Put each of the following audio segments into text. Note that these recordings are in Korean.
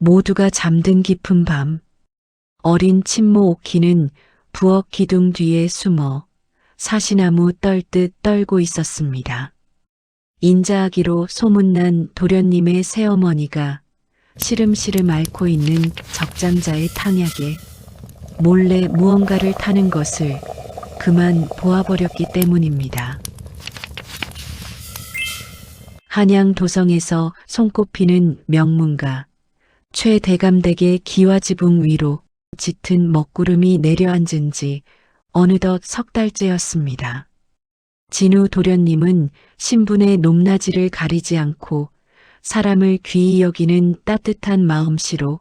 모두가 잠든 깊은 밤, 어린 친모 오키는 부엌 기둥 뒤에 숨어 사시나무 떨듯 떨고 있었습니다. 인자하기로 소문난 도련님의 새어머니가 시름시름 앓고 있는 적장자의 탕약에 몰래 무언가를 타는 것을 그만 보아버렸기 때문입니다. 한양 도성에서 손꼽히는 명문가 최대감댁의 기와지붕 위로 짙은 먹구름이 내려앉은 지 어느덧 석 달째였습니다. 진우 도련님은 신분의 높낮이를 가리지 않고 사람을 귀히 여기는 따뜻한 마음씨로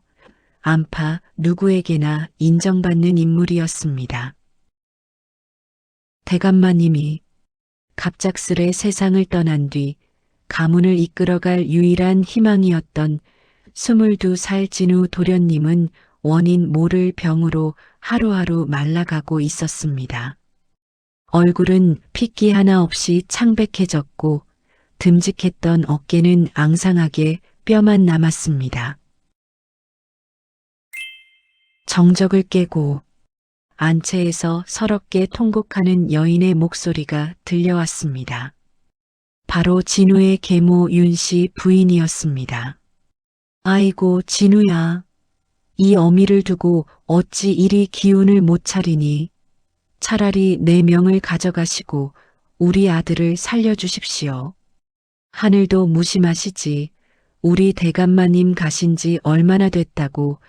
안팎 누구에게나 인정받는 인물이었습니다. 대감마님이 갑작스레 세상을 떠난 뒤 가문을 이끌어갈 유일한 희망이었던 22살 진우 도련님은 원인 모를 병으로 하루하루 말라가고 있었습니다. 얼굴은 핏기 하나 없이 창백해졌고 듬직했던 어깨는 앙상하게 뼈만 남았습니다. 정적을 깨고 안채에서 서럽게 통곡하는 여인의 목소리가 들려왔습니다. 바로 진우의 계모 윤씨 부인이었습니다. 아이고 진우야, 이 어미를 두고 어찌 이리 기운을 못 차리니. 차라리 내 명을 가져가시고 우리 아들을 살려주십시오. 하늘도 무심하시지. 우리 대감마님 가신 지 얼마나 됐다고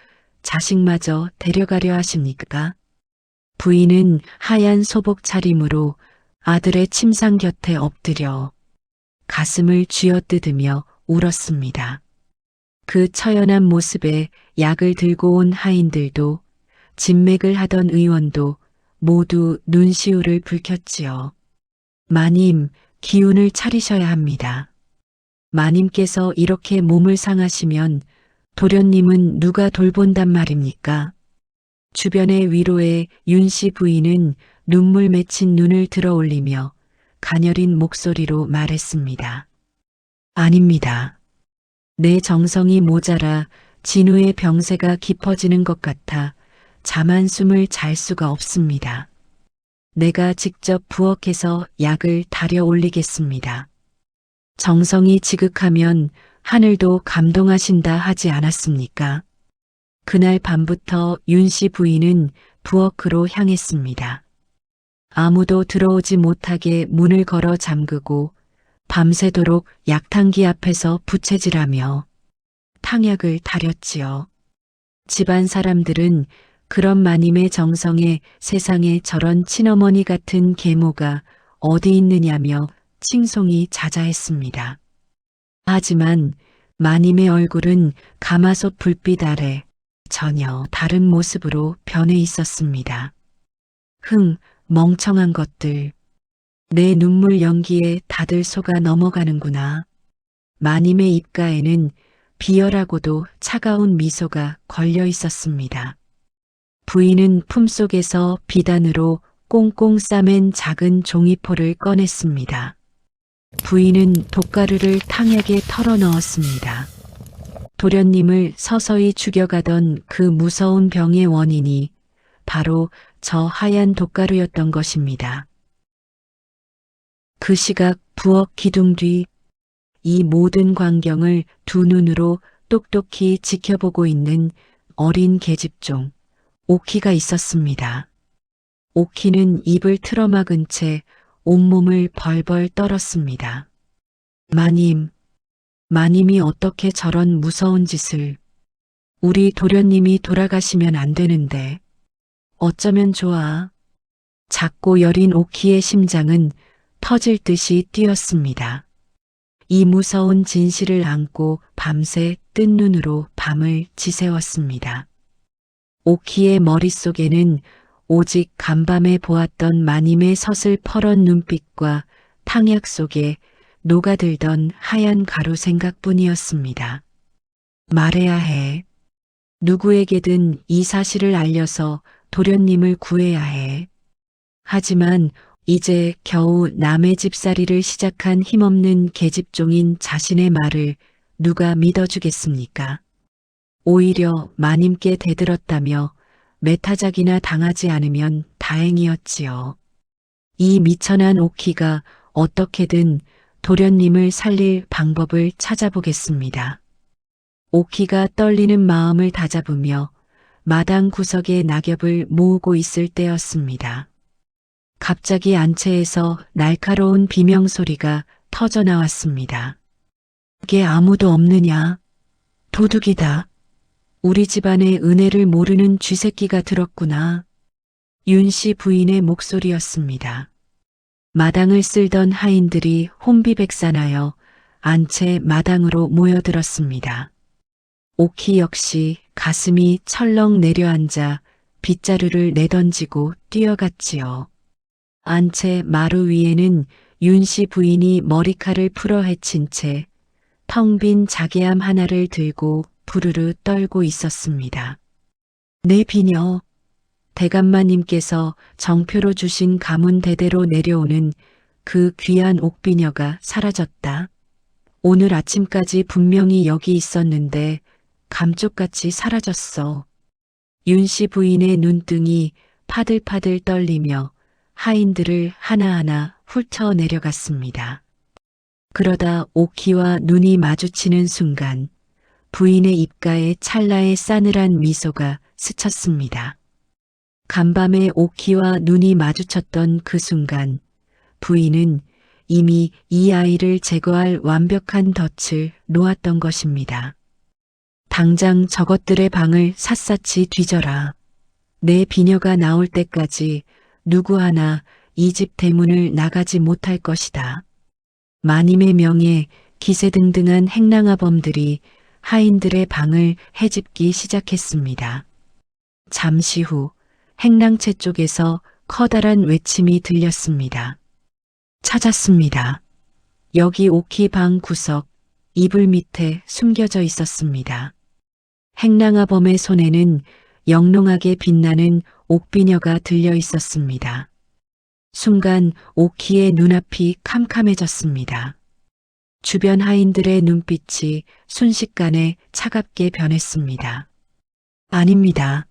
자식마저 데려가려 하십니까? 부인은 하얀 소복 차림으로 아들의 침상 곁에 엎드려 가슴을 쥐어뜯으며 울었습니다. 그 처연한 모습에 약을 들고 온 하인들도 진맥을 하던 의원도 모두 눈시울을 붉혔지요. 마님, 기운을 차리셔야 합니다. 마님께서 이렇게 몸을 상하시면 도련님은 누가 돌본단 말입니까? 주변의 위로에 윤씨 부인은 눈물 맺힌 눈을 들어 올리며 가녀린 목소리로 말했습니다. 아닙니다. 내 정성이 모자라 진우의 병세가 깊어지는 것 같아 잠 한숨을 잘 수가 없습니다. 내가 직접 부엌에서 약을 달여 올리겠습니다. 정성이 지극하면 하늘도 감동하신다 하지 않았습니까? 그날 밤부터 윤씨 부인은 부엌으로 향했습니다. 아무도 들어오지 못하게 문을 걸어 잠그고 밤새도록 약탕기 앞에서 부채질하며 탕약을 달였지요. 집안 사람들은 그런 마님의 정성에 세상에 저런 친어머니 같은 계모가 어디 있느냐며 칭송이 자자했습니다. 하지만 마님의 얼굴은 가마솥 불빛 아래 전혀 다른 모습으로 변해 있었습니다. 멍청한 것들. 내 눈물 연기에 다들 속아 넘어가는구나. 마님의 입가에는 비열하고도 차가운 미소가 걸려 있었습니다. 부인은 품속에서 비단으로 꽁꽁 싸맨 작은 종이포를 꺼냈습니다. 부인은 돛가루를 탕약에 털어 넣었습니다. 도련님을 서서히 죽여가던 그 무서운 병의 원인이 바로 저 하얀 돛가루였던 것입니다. 그 시각 부엌 기둥 뒤 이 모든 광경을 두 눈으로 똑똑히 지켜보고 있는 어린 계집종 오키가 있었습니다. 오키는 입을 틀어막은 채 온몸을 벌벌 떨었습니다. 마님이 어떻게 저런 무서운 짓을. 우리 도련님이 돌아가시면 안 되는데 어쩌면 좋아. 작고 여린 오키의 심장은 터질 듯이 뛰었습니다. 이 무서운 진실을 안고 밤새 뜬 눈으로 밤을 지새웠습니다. 오키의 머릿속에는 오직 간밤에 보았던 마님의 서슬퍼런 눈빛과 탕약 속에 녹아들던 하얀 가루 생각뿐이었습니다. 말해야 해. 누구에게든 이 사실을 알려서 도련님을 구해야 해. 하지만 이제 겨우 남의 집살이를 시작한 힘없는 계집종인 자신의 말을 누가 믿어주겠습니까? 오히려 마님께 대들었다며 메타작이나 당하지 않으면 다행이었지요. 이 미천한 오키가 어떻게든 도련님을 살릴 방법을 찾아보겠습니다. 오키가 떨리는 마음을 다잡으며 마당 구석에 낙엽을 모으고 있을 때였습니다. 갑자기 안채에서 날카로운 비명소리가 터져 나왔습니다. 이게 아무도 없느냐? 도둑이다. 우리 집안의 은혜를 모르는 쥐새끼가 들었구나. 윤씨 부인의 목소리였습니다. 마당을 쓸던 하인들이 혼비백산하여 안채 마당으로 모여들었습니다. 오키 역시 가슴이 철렁 내려앉아 빗자루를 내던지고 뛰어갔지요. 안채 마루 위에는 윤씨 부인이 머리칼을 풀어 헤친 채 텅 빈 자개암 하나를 들고 부르르 떨고 있었습니다. 내 비녀, 대감마님께서 정표로 주신 가문 대대로 내려오는 그 귀한 옥비녀가 사라졌다. 오늘 아침까지 분명히 여기 있었는데 감쪽같이 사라졌어. 윤씨 부인의 눈등이 파들파들 떨리며 하인들을 하나하나 훑어 내려갔습니다. 그러다 오키와 눈이 마주치는 순간 부인의 입가에 찰나의 싸늘한 미소가 스쳤습니다. 간밤에 오키와 눈이 마주쳤던 그 순간 부인은 이미 이 아이를 제거할 완벽한 덫을 놓았던 것입니다. 당장 저것들의 방을 샅샅이 뒤져라. 내 비녀가 나올 때까지 누구 하나 이 집 대문을 나가지 못할 것이다. 마님의 명예 기세등등한 행랑아범들이 하인들의 방을 헤집기 시작했습니다. 잠시 후 행랑채 쪽에서 커다란 외침이 들렸습니다. 찾았습니다. 여기 오키 방 구석 이불 밑에 숨겨져 있었습니다. 행랑아범의 손에는 영롱하게 빛나는 옥비녀가 들려 있었습니다. 순간 오키의 눈앞이 캄캄해졌습니다. 주변 하인들의 눈빛이 순식간에 차갑게 변했습니다. 아닙니다.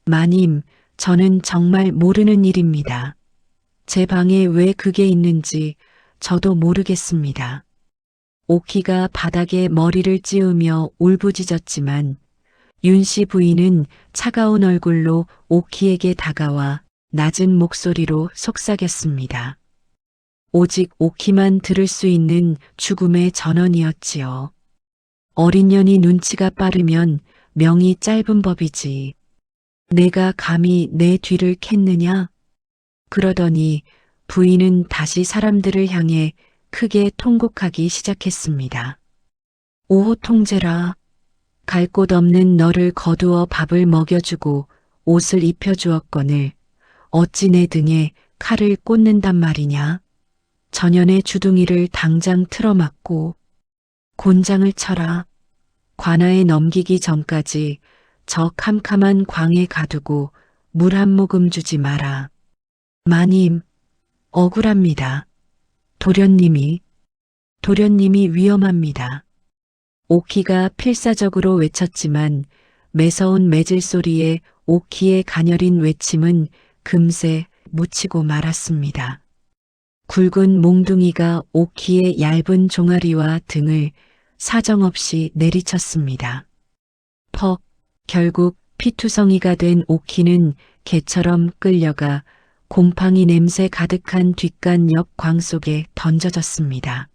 마님, 저는 정말 모르는 일입니다. 제 방에 왜 그게 있는지 저도 모르겠습니다. 오키가 바닥에 머리를 찌우며 울부짖었지만 윤씨 부인은 차가운 얼굴로 오키에게 다가와 낮은 목소리로 속삭였습니다. 오직 오키만 들을 수 있는 죽음의 전언이었지요. 어린 년이 눈치가 빠르면 명이 짧은 법이지. 내가 감히 내 뒤를 캤느냐? 그러더니 부인은 다시 사람들을 향해 크게 통곡하기 시작했습니다. 오 통제라. 갈 곳 없는 너를 거두어 밥을 먹여주고 옷을 입혀주었거늘 어찌 내 등에 칼을 꽂는단 말이냐. 전연의 주둥이를 당장 틀어막고 곤장을 쳐라. 관아에 넘기기 전까지 저 캄캄한 광에 가두고 물 한 모금 주지 마라. 마님, 억울합니다. 도련님이 위험합니다. 오키가 필사적으로 외쳤지만 매서운 매질 소리에 오키의 가녀린 외침은 금세 묻히고 말았습니다. 굵은 몽둥이가 오키의 얇은 종아리와 등을 사정없이 내리쳤습니다. 퍽, 결국 피투성이가 된 오키는 개처럼 끌려가 곰팡이 냄새 가득한 뒷간 옆 광 속에 던져졌습니다.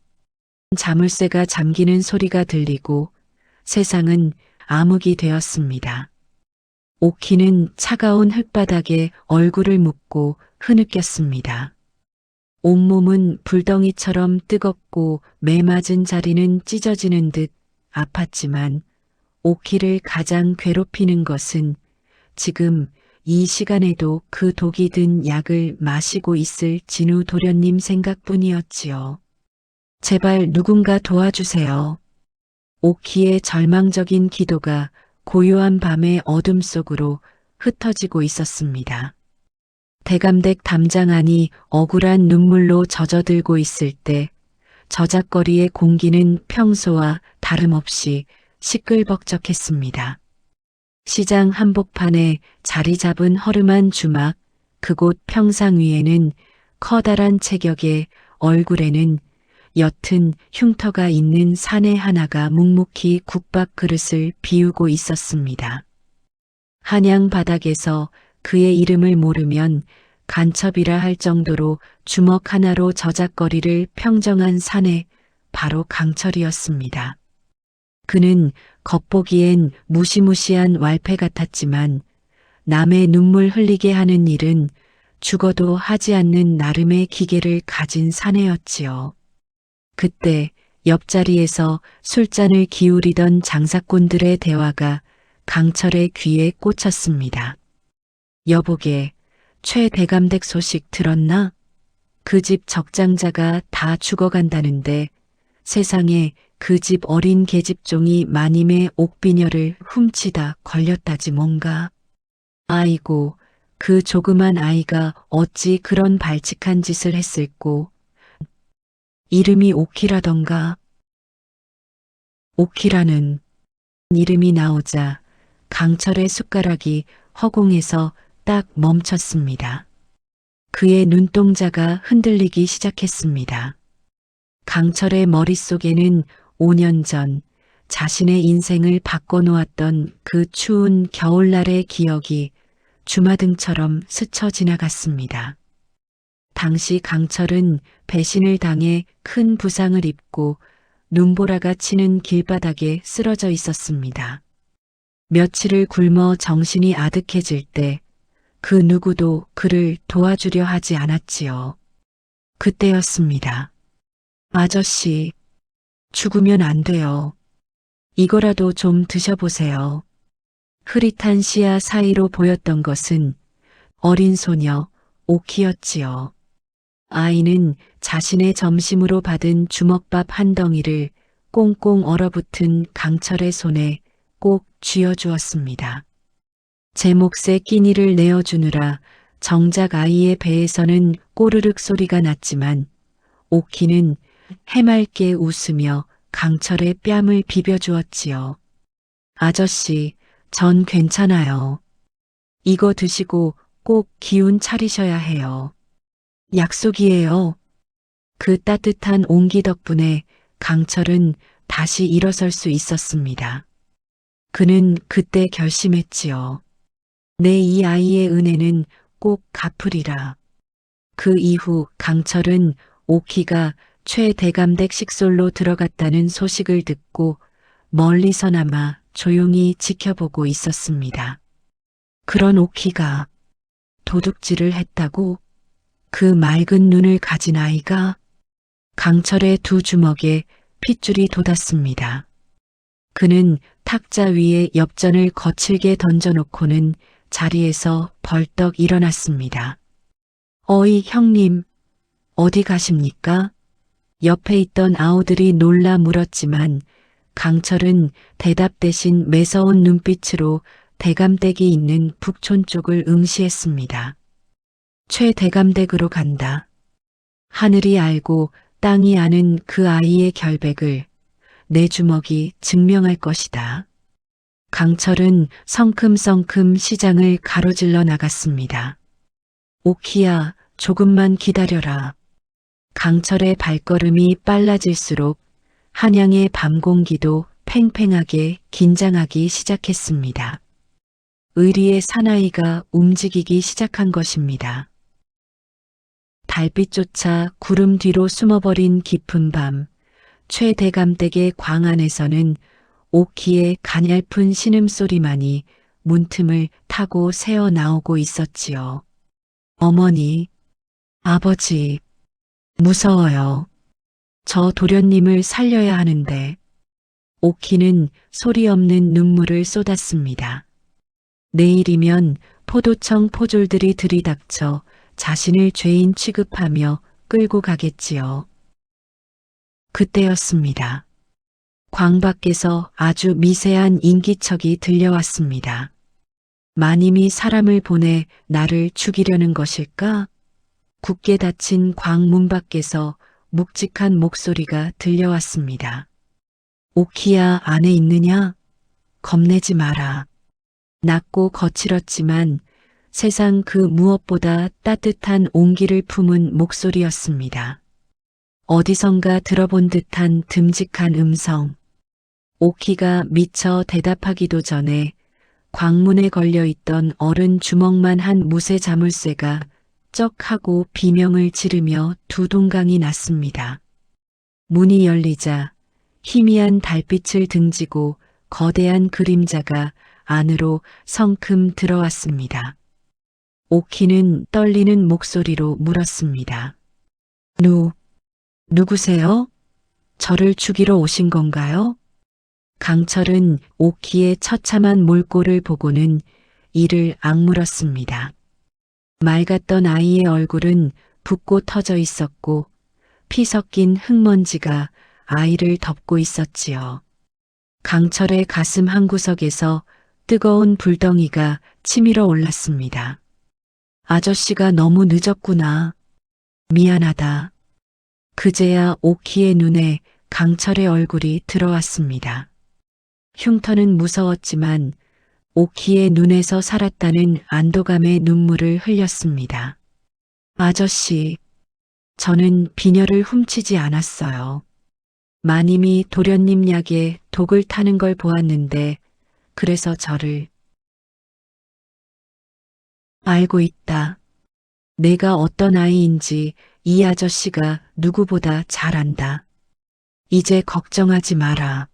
자물쇠가 잠기는 소리가 들리고 세상은 암흑이 되었습니다. 오키는 차가운 흙바닥에 얼굴을 묻고 흐느꼈습니다. 온몸은 불덩이처럼 뜨겁고 매맞은 자리는 찢어지는 듯 아팠지만 오키를 가장 괴롭히는 것은 지금 이 시간에도 그 독이 든 약을 마시고 있을 진우 도련님 생각뿐이었지요. 제발 누군가 도와주세요. 오키의 절망적인 기도가 고요한 밤의 어둠 속으로 흩어지고 있었습니다. 대감댁 담장 안이 억울한 눈물로 젖어들고 있을 때 저작거리의 공기는 평소와 다름없이 시끌벅적했습니다. 시장 한복판에 자리 잡은 허름한 주막, 그곳 평상 위에는 커다란 체격에 얼굴에는 옅은 흉터가 있는 사내 하나가 묵묵히 국밥 그릇을 비우고 있었습니다. 한양 바닥에서 그의 이름을 모르면 간첩이라 할 정도로 주먹 하나로 저작거리를 평정한 사내, 바로 강철이었습니다. 그는 겉보기엔 무시무시한 왈패 같았지만 남의 눈물 흘리게 하는 일은 죽어도 하지 않는 나름의 기계를 가진 사내였지요. 그때 옆자리에서 술잔을 기울이던 장사꾼들의 대화가 강철의 귀에 꽂혔습니다. 여보게, 최 대감댁 소식 들었나? 그 집 적장자가 다 죽어간다는데 세상에 그 집 어린 계집종이 마님의 옥비녀를 훔치다 걸렸다지 뭔가. 아이고, 그 조그만 아이가 어찌 그런 발칙한 짓을 했을꼬. 이름이 오키라던가. 오키라는 이름이 나오자 강철의 숟가락이 허공에서 딱 멈췄습니다. 그의 눈동자가 흔들리기 시작했습니다. 강철의 머릿속에는 5년 전 자신의 인생을 바꿔놓았던 그 추운 겨울날의 기억이 주마등처럼 스쳐 지나갔습니다. 당시 강철은 배신을 당해 큰 부상을 입고 눈보라가 치는 길바닥에 쓰러져 있었습니다. 며칠을 굶어 정신이 아득해질 때 그 누구도 그를 도와주려 하지 않았지요. 그때였습니다. 아저씨, 죽으면 안 돼요. 이거라도 좀 드셔보세요. 흐릿한 시야 사이로 보였던 것은 어린 소녀 오키였지요. 아이는 자신의 점심으로 받은 주먹밥 한 덩이를 꽁꽁 얼어붙은 강철의 손에 꼭 쥐어주었습니다. 제 몫의 끼니를 내어주느라 정작 아이의 배에서는 꼬르륵 소리가 났지만 오키는 해맑게 웃으며 강철의 뺨을 비벼주었지요. 아저씨, 전 괜찮아요. 이거 드시고 꼭 기운 차리셔야 해요. 약속이에요. 그 따뜻한 온기 덕분에 강철은 다시 일어설 수 있었습니다. 그는 그때 결심했지요. 내 이 아이의 은혜는 꼭 갚으리라. 그 이후 강철은 오키가 최 대감댁 식솔로 들어갔다는 소식을 듣고 멀리서나마 조용히 지켜보고 있었습니다. 그런 오키가 도둑질을 했다고? 그 맑은 눈을 가진 아이가? 강철의 두 주먹에 핏줄이 돋았습니다. 그는 탁자 위에 엽전을 거칠게 던져놓고는 자리에서 벌떡 일어났습니다. 어이 형님, 어디 가십니까? 옆에 있던 아우들이 놀라 물었지만 강철은 대답 대신 매서운 눈빛으로 대감댁이 있는 북촌 쪽을 응시했습니다. 최 대감댁으로 간다. 하늘이 알고 땅이 아는 그 아이의 결백을 내 주먹이 증명할 것이다. 강철은 성큼성큼 시장을 가로질러 나갔습니다. 오키야, 조금만 기다려라. 강철의 발걸음이 빨라질수록 한양의 밤 공기도 팽팽하게 긴장하기 시작했습니다. 의리의 사나이가 움직이기 시작한 것입니다. 달빛조차 구름 뒤로 숨어버린 깊은 밤, 최 대감댁의 광 안에서는 오키의 가냘픈 신음소리만이 문틈을 타고 새어 나오고 있었지요. 어머니, 아버지, 무서워요. 저 도련님을 살려야 하는데. 오키는 소리 없는 눈물을 쏟았습니다. 내일이면 포도청 포졸들이 들이닥쳐 자신을 죄인 취급하며 끌고 가겠지요. 그때였습니다. 광 밖에서 아주 미세한 인기척이 들려왔습니다. 마님이 사람을 보내 나를 죽이려는 것일까? 굳게 닫힌 광문 밖에서 묵직한 목소리가 들려왔습니다. 오키야, 안에 있느냐? 겁내지 마라. 낮고 거칠었지만 세상 그 무엇보다 따뜻한 온기를 품은 목소리였습니다. 어디선가 들어본 듯한 듬직한 음성. 오키가 미처 대답하기도 전에 광문에 걸려 있던 어른 주먹만 한 무쇠 자물쇠가 쩍 하고 비명을 지르며 두 동강이 났습니다. 문이 열리자 희미한 달빛을 등지고 거대한 그림자가 안으로 성큼 들어왔습니다. 오키는 떨리는 목소리로 물었습니다. 누구세요? 저를 죽이러 오신 건가요? 강철은 오키의 처참한 몰골을 보고는 이를 악물었습니다. 맑았던 아이의 얼굴은 붓고 터져 있었고 피 섞인 흙먼지가 아이를 덮고 있었지요. 강철의 가슴 한구석에서 뜨거운 불덩이가 치밀어 올랐습니다. 아저씨가 너무 늦었구나. 미안하다. 그제야 오키의 눈에 강철의 얼굴이 들어왔습니다. 흉터는 무서웠지만 오키의 눈에서 살았다는 안도감의 눈물을 흘렸습니다. 아저씨, 저는 비녀를 훔치지 않았어요. 마님이 도련님 약에 독을 타는 걸 보았는데 그래서 저를 알고 있다. 내가 어떤 아이인지 이 아저씨가 누구보다 잘 안다. 이제 걱정하지 마라.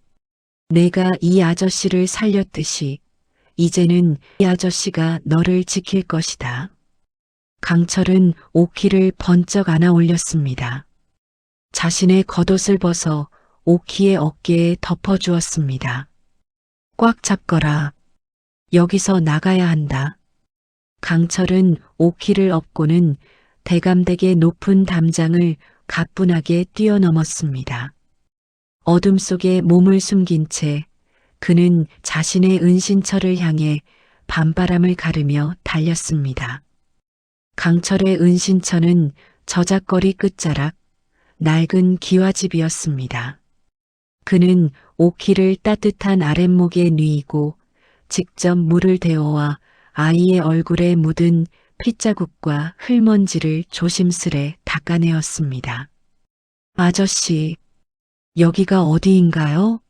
내가 이 아저씨를 살렸듯이 이제는 이 아저씨가 너를 지킬 것이다. 강철은 오키를 번쩍 안아 올렸습니다. 자신의 겉옷을 벗어 오키의 어깨에 덮어주었습니다. 꽉 잡거라. 여기서 나가야 한다. 강철은 오키를 업고는 대감되게 높은 담장을 가뿐하게 뛰어넘었습니다. 어둠 속에 몸을 숨긴 채 그는 자신의 은신처를 향해 밤바람을 가르며 달렸습니다. 강철의 은신처는 저작거리 끝자락 낡은 기와집이었습니다. 그는 오키를 따뜻한 아랫목에 누이고 직접 물을 데워와 아이의 얼굴에 묻은 핏자국과 흙먼지를 조심스레 닦아내었습니다. 아저씨, 여기가 어디인가요?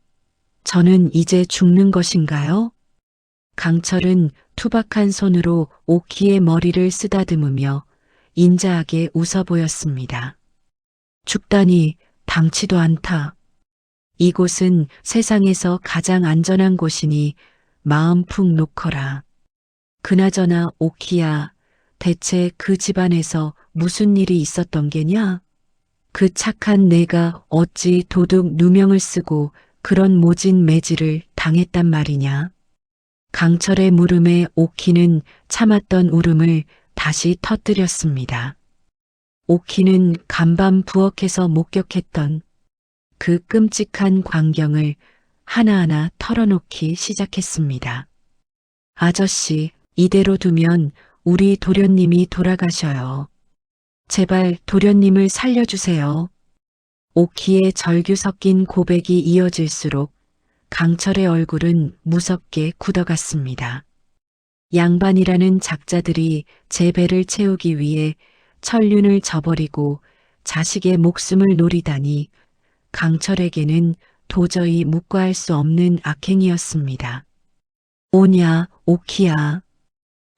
저는 이제 죽는 것인가요? 강철은 투박한 손으로 오키의 머리를 쓰다듬으며 인자하게 웃어 보였습니다. 죽다니 당치도 않다. 이곳은 세상에서 가장 안전한 곳이니 마음 푹 놓거라. 그나저나 오키야, 대체 그 집안에서 무슨 일이 있었던 게냐? 그 착한 내가 어찌 도둑 누명을 쓰고 그런 모진 매질을 당했단 말이냐? 강철의 물음에 오키는 참았던 울음을 다시 터뜨렸습니다. 오키는 간밤 부엌에서 목격했던 그 끔찍한 광경을 하나하나 털어놓기 시작했습니다. 아저씨, 이대로 두면 우리 도련님이 돌아가셔요. 제발 도련님을 살려주세요. 오키의 절규 섞인 고백이 이어질수록 강철의 얼굴은 무섭게 굳어갔습니다. 양반이라는 작자들이 제 배를 채우기 위해 천륜을 저버리고 자식의 목숨을 노리다니 강철에게는 도저히 묵과할 수 없는 악행이었습니다. 오냐, 오키야.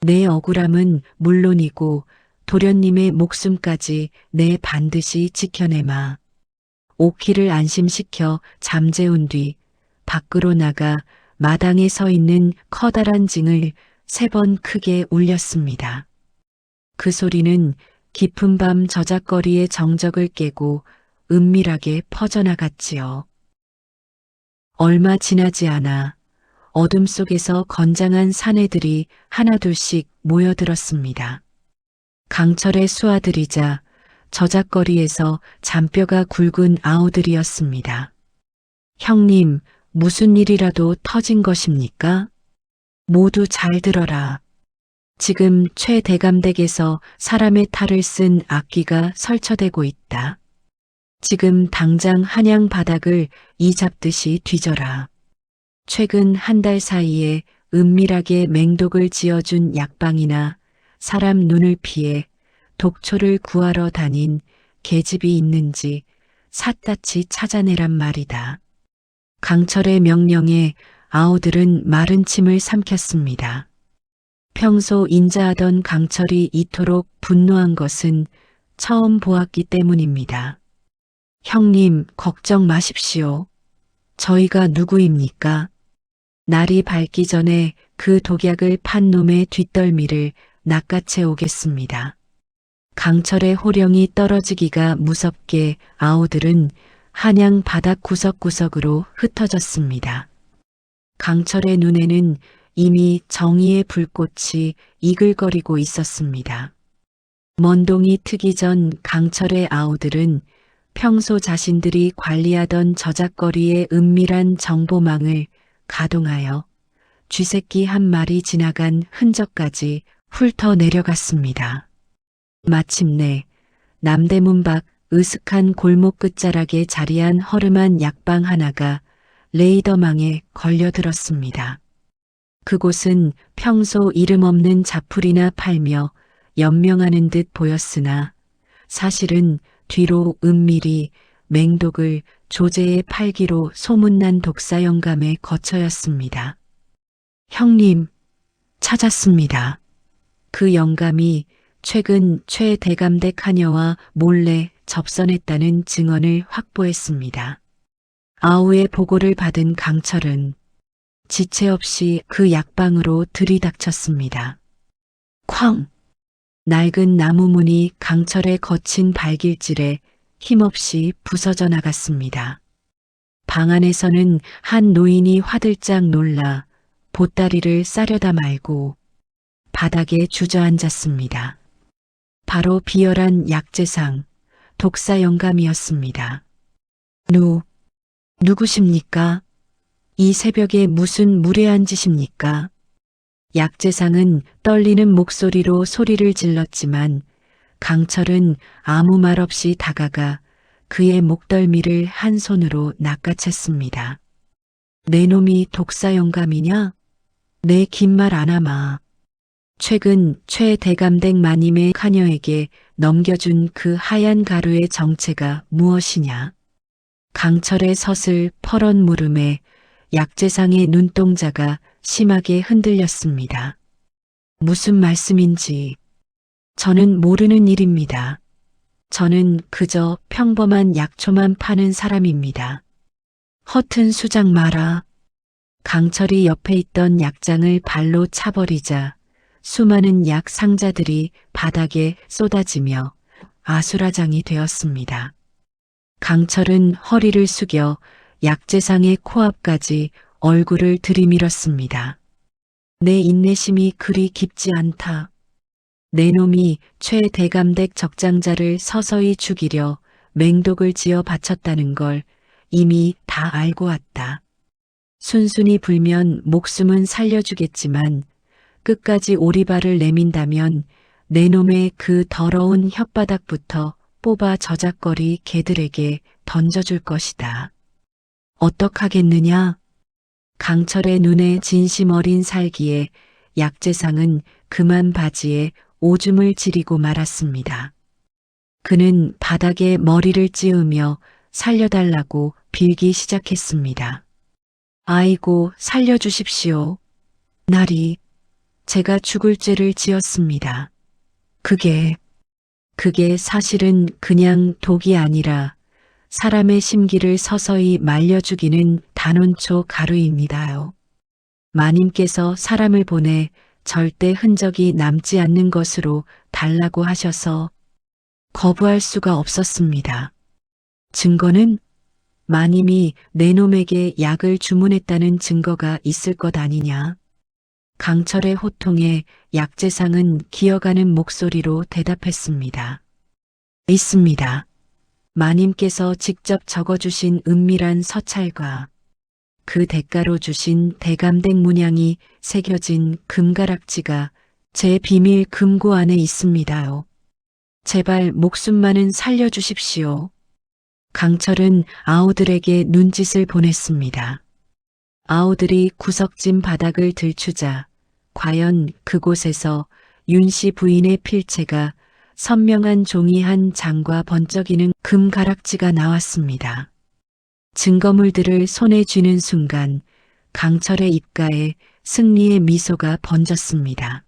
내 억울함은 물론이고 도련님의 목숨까지 내 반드시 지켜내마. 오키를 안심시켜 잠재운 뒤 밖으로 나가 마당에 서 있는 커다란 징을 3번 크게 울렸습니다. 그 소리는 깊은 밤 저작거리의 정적을 깨고 은밀하게 퍼져나갔지요. 얼마 지나지 않아 어둠 속에서 건장한 사내들이 하나둘씩 모여들었습니다. 강철의 수하들이자 저작거리에서 잔뼈가 굵은 아우들이었습니다. 형님, 무슨 일이라도 터진 것입니까? 모두 잘 들어라. 지금 최대감댁에서 사람의 탈을 쓴 악귀가 설쳐대고 있다. 지금 당장 한양 바닥을 이 잡듯이 뒤져라. 최근 한 달 사이에 은밀하게 맹독을 지어준 약방이나 사람 눈을 피해 독초를 구하러 다닌 계집이 있는지 샅샅이 찾아내란 말이다. 강철의 명령에 아우들은 마른 침을 삼켰습니다. 평소 인자하던 강철이 이토록 분노한 것은 처음 보았기 때문입니다. 형님, 걱정 마십시오. 저희가 누구입니까? 날이 밝기 전에 그 독약을 판 놈의 뒷덜미를 낚아채 오겠습니다. 강철의 호령이 떨어지기가 무섭게 아우들은 한양 바닥 구석구석으로 흩어졌습니다. 강철의 눈에는 이미 정의의 불꽃이 이글거리고 있었습니다. 먼동이 트기 전 강철의 아우들은 평소 자신들이 관리하던 저작거리의 은밀한 정보망을 가동하여 쥐새끼 한 마리 지나간 흔적까지 훑어 내려갔습니다. 마침내 남대문 밖 으슥한 골목 끝자락에 자리한 허름한 약방 하나가 레이더망에 걸려들었습니다. 그곳은 평소 이름 없는 자풀이나 팔며 연명하는 듯 보였으나 사실은 뒤로 은밀히 맹독을 조제에 팔기로 소문난 독사 영감의 거처였습니다. 형님, 찾았습니다. 그 영감이 최근 최 대감댁 하녀와 몰래 접선했다는 증언을 확보했습니다. 아우의 보고를 받은 강철은 지체 없이 그 약방으로 들이닥쳤습니다. 쾅! 낡은 나무문이 강철의 거친 발길질에 힘없이 부서져 나갔습니다. 방 안에서는 한 노인이 화들짝 놀라 보따리를 싸려다 말고 바닥에 주저앉았습니다. 바로 비열한 약재상, 독사 영감이었습니다. 누구십니까? 이 새벽에 무슨 무례한 짓입니까? 약재상은 떨리는 목소리로 소리를 질렀지만 강철은 아무 말 없이 다가가 그의 목덜미를 한 손으로 낚아챘습니다. 내 놈이 독사 영감이냐? 내 긴 말 안 하마. 최근 최 대감댁 마님의 카녀에게 넘겨준 그 하얀 가루의 정체가 무엇이냐? 강철의 서슬 퍼런 물음에 약재상의 눈동자가 심하게 흔들렸습니다. 무슨 말씀인지 저는 모르는 일입니다. 저는 그저 평범한 약초만 파는 사람입니다. 허튼 수작 마라. 강철이 옆에 있던 약장을 발로 차버리자 수많은 약 상자들이 바닥에 쏟아지며 아수라장이 되었습니다. 강철은 허리를 숙여 약재상의 코앞까지 얼굴을 들이밀었습니다. 내 인내심이 그리 깊지 않다. 내 놈이 최 대감댁 적장자를 서서히 죽이려 맹독을 지어 바쳤다는 걸 이미 다 알고 왔다. 순순히 불면 목숨은 살려주겠지만 끝까지 오리발을 내민다면 내 놈의 그 더러운 혓바닥부터 뽑아 저작거리 개들에게 던져줄 것이다. 어떡하겠느냐? 강철의 눈에 진심 어린 살기에 약재상은 그만 바지에 오줌을 지리고 말았습니다. 그는 바닥에 머리를 찌우며 살려달라고 빌기 시작했습니다. 아이고, 살려주십시오. 나리, 제가 죽을 죄를 지었습니다. 그게 사실은 그냥 독이 아니라 사람의 심기를 서서히 말려 죽이는 단원초 가루입니다요. 마님께서 사람을 보내 절대 흔적이 남지 않는 것으로 달라고 하셔서 거부할 수가 없었습니다. 증거는 마님이 내 놈에게 약을 주문했다는 증거가 있을 것 아니냐. 강철의 호통에 약재상은 기어가는 목소리로 대답했습니다. 있습니다. 마님께서 직접 적어주신 은밀한 서찰과 그 대가로 주신 대감댁 문양이 새겨진 금가락지가 제 비밀 금고 안에 있습니다요. 제발 목숨만은 살려주십시오. 강철은 아우들에게 눈짓을 보냈습니다. 아우들이 구석진 바닥을 들추자 과연 그곳에서 윤씨 부인의 필체가 선명한 종이 한 장과 번쩍이는 금가락지가 나왔습니다. 증거물들을 손에 쥐는 순간 강철의 입가에 승리의 미소가 번졌습니다.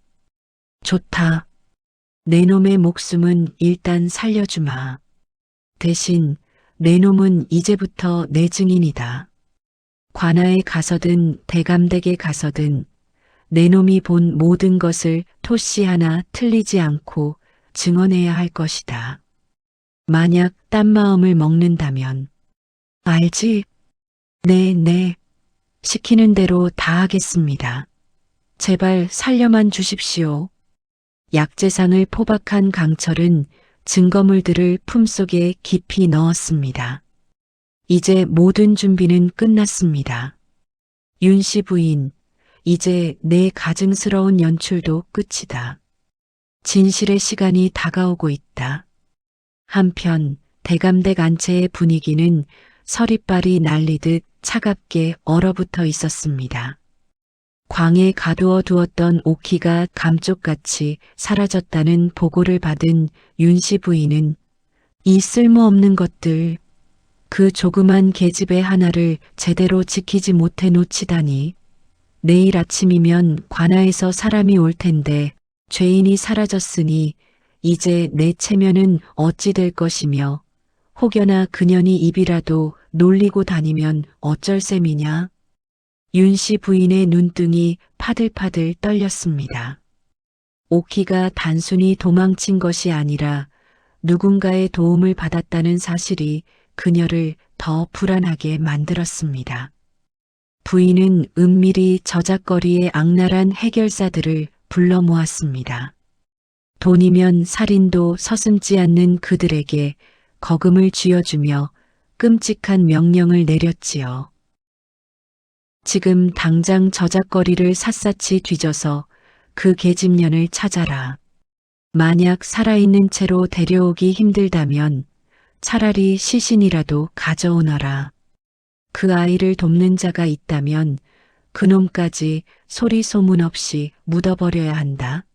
좋다. 내 놈의 목숨은 일단 살려주마. 대신 내 놈은 이제부터 내 증인이다. 관아에 가서든 대감댁에 가서든 내 놈이 본 모든 것을 토씨 하나 틀리지 않고 증언해야 할 것이다. 만약 딴 마음을 먹는다면 알지? 네. 시키는 대로 다 하겠습니다. 제발 살려만 주십시오. 약재상을 포박한 강철은 증거물들을 품속에 깊이 넣었습니다. 이제 모든 준비는 끝났습니다. 윤씨 부인, 이제 내 가증스러운 연출도 끝이다. 진실의 시간이 다가오고 있다. 한편 대감댁 안채의 분위기는 서리빨이 날리듯 차갑게 얼어붙어 있었습니다. 광에 가두어 두었던 오키가 감쪽같이 사라졌다는 보고를 받은 윤씨 부인은 이 쓸모없는 것들, 그 조그만 계집애 하나를 제대로 지키지 못해 놓치다니. 내일 아침이면 관아에서 사람이 올 텐데 죄인이 사라졌으니 이제 내 체면은 어찌 될 것이며 혹여나 그년이 입이라도 놀리고 다니면 어쩔 셈이냐. 윤씨 부인의 눈등이 파들파들 떨렸습니다. 오키가 단순히 도망친 것이 아니라 누군가의 도움을 받았다는 사실이 그녀를 더 불안하게 만들었습니다. 부인은 은밀히 저작거리의 악랄한 해결사들을 불러 모았습니다. 돈이면 살인도 서슴지 않는 그들에게 거금을 쥐어주며 끔찍한 명령을 내렸지요. 지금 당장 저작거리를 샅샅이 뒤져서 그 계집년을 찾아라. 만약 살아있는 채로 데려오기 힘들다면 차라리 시신이라도 가져오너라. 그 아이를 돕는 자가 있다면 그놈까지 소리 소문 없이 묻어버려야 한다.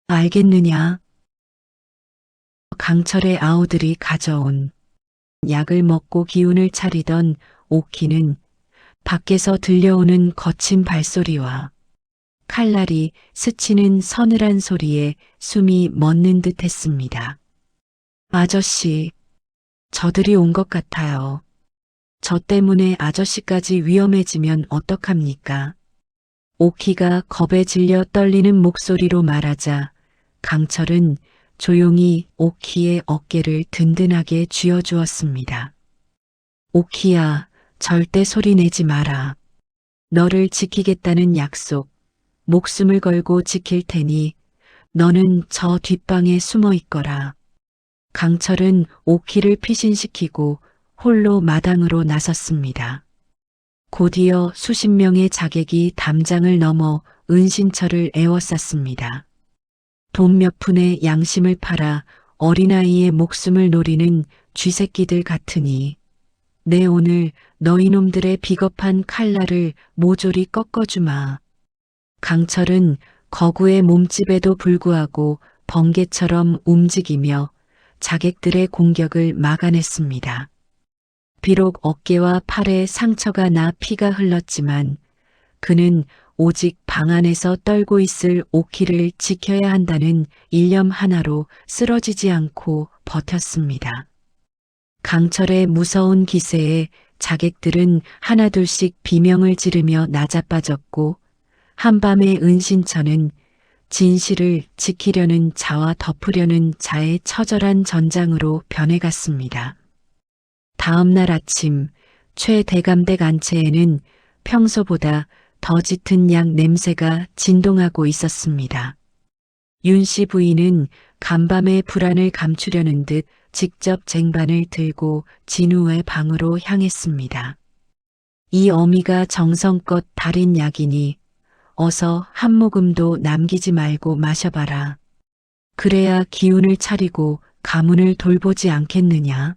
알겠느냐? 강철의 아우들이 가져온 약을 먹고 기운을 차리던 오키는 밖에서 들려오는 거친 발소리와 칼날이 스치는 서늘한 소리에 숨이 멎는 듯 했습니다. 아저씨, 저들이 온 것 같아요. 저 때문에 아저씨까지 위험해지면 어떡합니까? 오키가 겁에 질려 떨리는 목소리로 말하자 강철은 조용히 오키의 어깨를 든든하게 쥐어주었습니다. 오키야, 절대 소리 내지 마라. 너를 지키겠다는 약속, 목숨을 걸고 지킬 테니 너는 저 뒷방에 숨어 있거라. 강철은 오키를 피신시키고 홀로 마당으로 나섰습니다. 곧이어 수십 명의 자객이 담장을 넘어 은신처를 에워쌌습니다. 돈 몇 푼에 양심을 팔아 어린아이의 목숨을 노리는 쥐새끼들 같으니 내 오늘 너희 놈들의 비겁한 칼날을 모조리 꺾어주마. 강철은 거구의 몸집에도 불구하고 번개처럼 움직이며 자객들의 공격을 막아냈습니다. 비록 어깨와 팔에 상처가 나 피가 흘렀지만 그는 오직 방 안에서 떨고 있을 오키를 지켜야 한다는 일념 하나로 쓰러지지 않고 버텼습니다. 강철의 무서운 기세에 자객들은 하나둘씩 비명을 지르며 낮아빠졌고 한밤의 은신처는 진실을 지키려는 자와 덮으려는 자의 처절한 전장으로 변해갔습니다. 다음 날 아침 최 대감댁 안채에는 평소보다 더 짙은 약 냄새가 진동하고 있었습니다. 윤씨 부인은 간밤의 불안을 감추려는 듯 직접 쟁반을 들고 진우의 방으로 향했습니다. 이 어미가 정성껏 달인 약이니 어서 한 모금도 남기지 말고 마셔봐라. 그래야 기운을 차리고 가문을 돌보지 않겠느냐.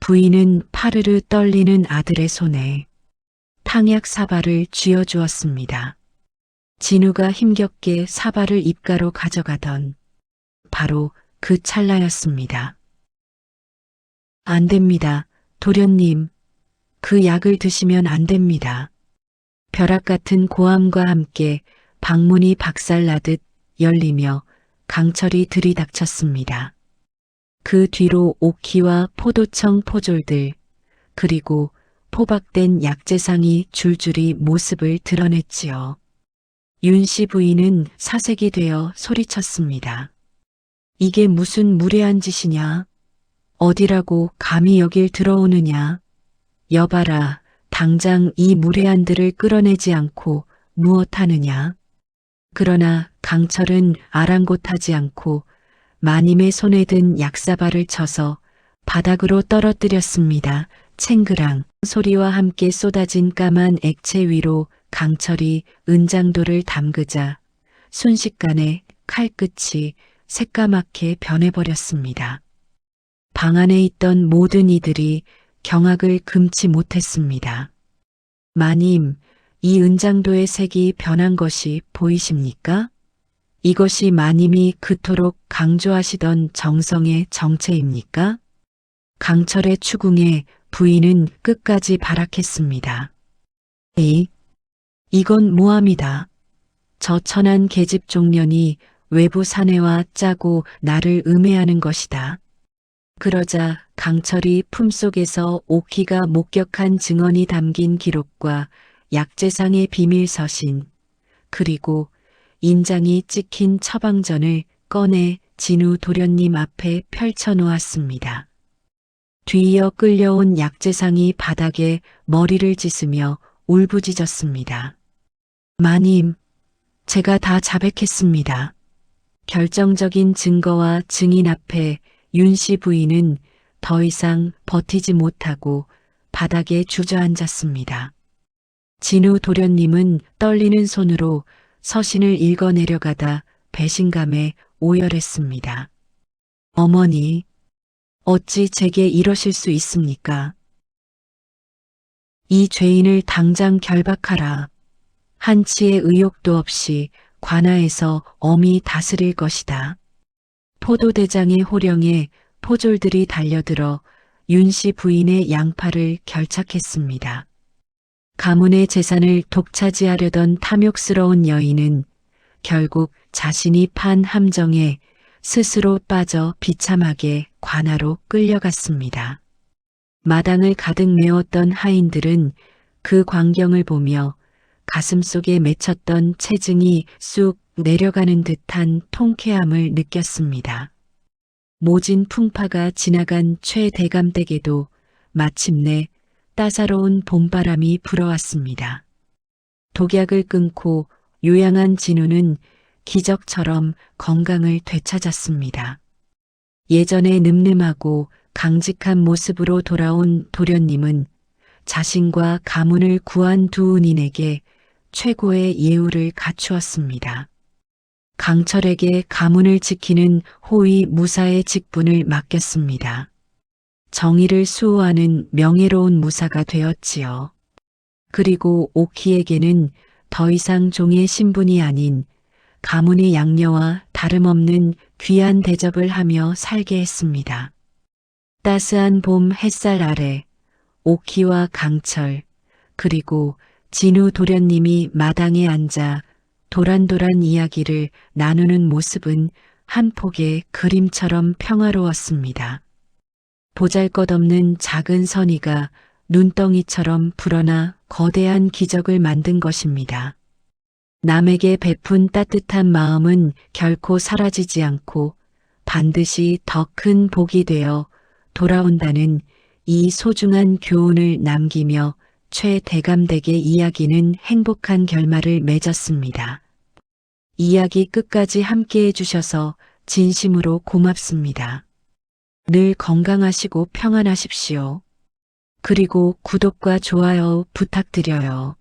부인은 파르르 떨리는 아들의 손에 탕약 사발을 쥐어주었습니다. 진우가 힘겹게 사발을 입가로 가져가던 바로 그 찰나였습니다. 안 됩니다. 도련님, 그 약을 드시면 안 됩니다. 벼락 같은 고함과 함께 방문이 박살나듯 열리며 강철이 들이닥쳤습니다. 그 뒤로 오키와 포도청 포졸들, 그리고 포박된 약재상이 줄줄이 모습을 드러냈지요. 윤씨 부인은 사색이 되어 소리쳤습니다. 이게 무슨 무례한 짓이냐? 어디라고 감히 여길 들어오느냐? 여봐라, 당장 이 무례한들을 끌어내지 않고 무엇하느냐? 그러나 강철은 아랑곳하지 않고 마님의 손에 든 약사발을 쳐서 바닥으로 떨어뜨렸습니다. 챙그랑 소리와 함께 쏟아진 까만 액체 위로 강철이 은장도를 담그자 순식간에 칼끝이 새까맣게 변해버렸습니다. 방 안에 있던 모든 이들이 경악을 금치 못했습니다. 마님, 이 은장도의 색이 변한 것이 보이십니까? 이것이 마님이 그토록 강조하시던 정성의 정체입니까? 강철의 추궁에 부인은 끝까지 발악했습니다. 에이, 이건 모함이다. 저 천한 계집 종년이 외부 사내와 짜고 나를 음해하는 것이다. 그러자 강철이 품속에서 오키가 목격한 증언이 담긴 기록과 약재상의 비밀 서신, 그리고 인장이 찍힌 처방전을 꺼내 진우 도련님 앞에 펼쳐놓았습니다. 뒤이어 끌려온 약재상이 바닥에 머리를 짓으며 울부짖었습니다. 마님, 제가 다 자백했습니다. 결정적인 증거와 증인 앞에 윤씨 부인은 더 이상 버티지 못하고 바닥에 주저앉았습니다. 진우 도련님은 떨리는 손으로 서신을 읽어내려가다 배신감에 오열했습니다. 어머니, 어찌 제게 이러실 수 있습니까? 이 죄인을 당장 결박하라. 한치의 의욕도 없이 관하에서 엄히 다스릴 것이다. 포도대장의 호령에 포졸들이 달려들어 윤씨 부인의 양팔을 결착했습니다. 가문의 재산을 독차지하려던 탐욕스러운 여인은 결국 자신이 판 함정에 스스로 빠져 비참하게 관하로 끌려갔습니다. 마당을 가득 메웠던 하인들은 그 광경을 보며 가슴속에 맺혔던 체증이 쑥 내려가는 듯한 통쾌함을 느꼈습니다. 모진 풍파가 지나간 최대감댁에도 마침내 따사로운 봄바람이 불어왔습니다. 독약을 끊고 요양한 진우는 기적처럼 건강을 되찾았습니다. 예전의 늠름하고 강직한 모습으로 돌아온 도련님은 자신과 가문을 구한 두 은인에게 최고의 예우를 갖추었습니다. 강철에게 가문을 지키는 호위 무사의 직분을 맡겼습니다. 정의를 수호하는 명예로운 무사가 되었지요. 그리고 오키에게는 더 이상 종의 신분이 아닌 가문의 양녀와 다름없는 귀한 대접을 하며 살게 했습니다. 따스한 봄 햇살 아래 오키와 강철, 그리고 진우 도련님이 마당에 앉아 도란도란 이야기를 나누는 모습은 한 폭의 그림처럼 평화로웠습니다. 보잘것없는 작은 선의가 눈덩이처럼 불어나 거대한 기적을 만든 것입니다. 남에게 베푼 따뜻한 마음은 결코 사라지지 않고 반드시 더 큰 복이 되어 돌아온다는 이 소중한 교훈을 남기며 최대감댁의 이야기는 행복한 결말을 맺었습니다. 이야기 끝까지 함께해 주셔서 진심으로 고맙습니다. 늘 건강하시고 평안하십시오. 그리고 구독과 좋아요 부탁드려요.